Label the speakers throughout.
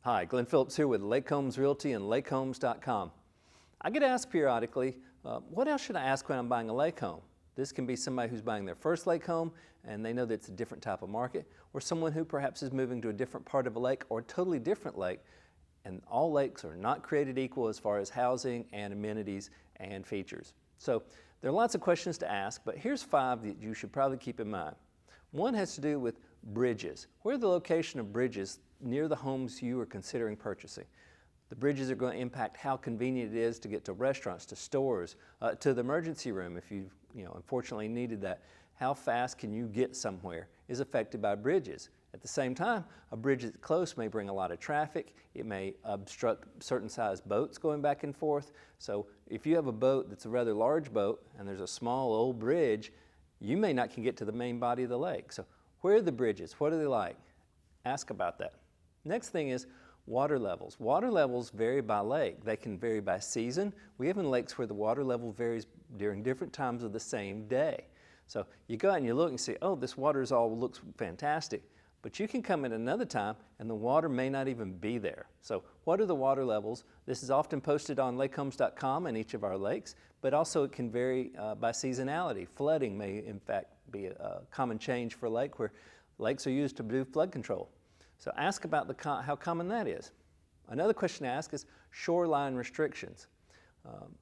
Speaker 1: Hi, Glenn Phillips here with Lake Homes Realty and lakehomes.com. I get asked periodically, what else should I ask when I'm buying a lake home? This can be somebody who's buying their first lake home and they know that it's a different type of market, or someone who perhaps is moving to a different part of a lake or a totally different lake. And all lakes are not created equal as far as housing and amenities and features. So there are lots of questions to ask, but here's 5 that you should probably keep in mind. One has to do with bridges. Where are the location of bridges near the homes you are considering purchasing? The bridges are going to impact how convenient it is to get to restaurants, to stores, to the emergency room if you unfortunately needed that. How fast can you get somewhere is affected by bridges. At the same time, a bridge that's close may bring a lot of traffic. It may obstruct certain size boats going back and forth. So if you have a boat that's a rather large boat and there's a small old bridge, you may not can get to the main body of the lake. So where are the bridges? What are they like? Ask about that. Next thing is water levels. Water levels vary by lake. They can vary by season. We have in lakes where the water level varies during different times of the same day. So you go out and you look and see, oh, this water looks fantastic. But you can come at another time and the water may not even be there. So what are the water levels? This is often posted on lakehomes.com in each of our lakes, but also it can vary by seasonality. Flooding may in fact be a common change for a lake where lakes are used to do flood control. So ask about how common that is. Another question to ask is shoreline restrictions.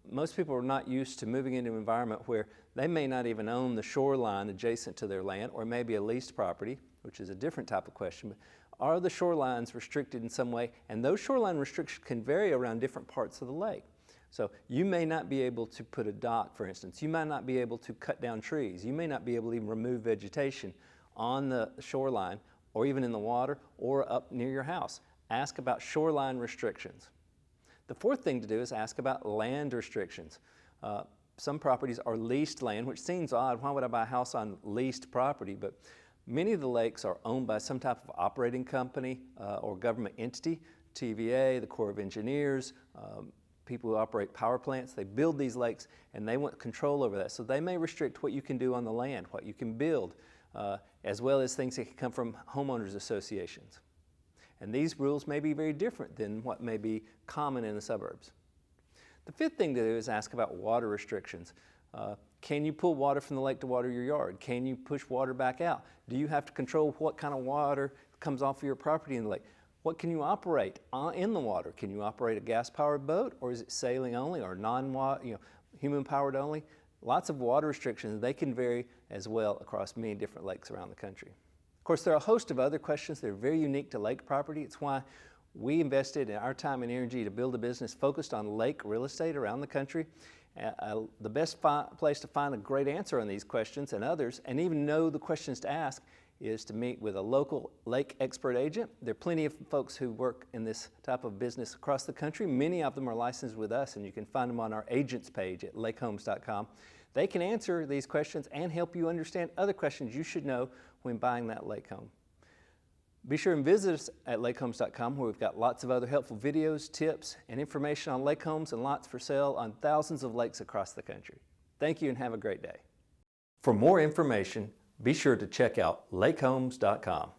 Speaker 1: Most people are not used to moving into an environment where they may not even own the shoreline adjacent to their land, or maybe a leased property, which is a different type of question. But are the shorelines restricted in some way? And those shoreline restrictions can vary around different parts of the lake. So you may not be able to put a dock, for instance. You might not be able to cut down trees. You may not be able to even remove vegetation on the shoreline, or even in the water, or up near your house. Ask about shoreline restrictions. The fourth thing to do is ask about land restrictions. Some properties are leased land, which seems odd. Why would I buy a house on leased property? But many of the lakes are owned by some type of operating company or government entity, TVA, the Corps of Engineers, people who operate power plants. They build these lakes and they want control over that. So they may restrict what you can do on the land, what you can build, as well as things that can come from homeowners associations. And these rules may be very different than what may be common in the suburbs. The fifth thing to do is ask about water restrictions. Can you pull water from the lake to water your yard? Can you push water back out? Do you have to control what kind of water comes off of your property in the lake? What can you operate in the water? Can you operate a gas-powered boat, or is it sailing only, or human-powered only? Lots of water restrictions. They can vary as well across many different lakes around the country. Of course, there are a host of other questions that are very unique to lake property. It's why we invested in our time and energy to build a business focused on lake real estate around the country. The best place to find a great answer on these questions and others, and even know the questions to ask, is to meet with a local lake expert agent. There are plenty of folks who work in this type of business across the country. Many of them are licensed with us, and you can find them on our agents page at lakehomes.com. They can answer these questions and help you understand other questions you should know when buying that lake home. Be sure and visit us at lakehomes.com, where we've got lots of other helpful videos, tips, and information on lake homes and lots for sale on thousands of lakes across the country. Thank you and have a great day. For more information, be sure to check out lakehomes.com.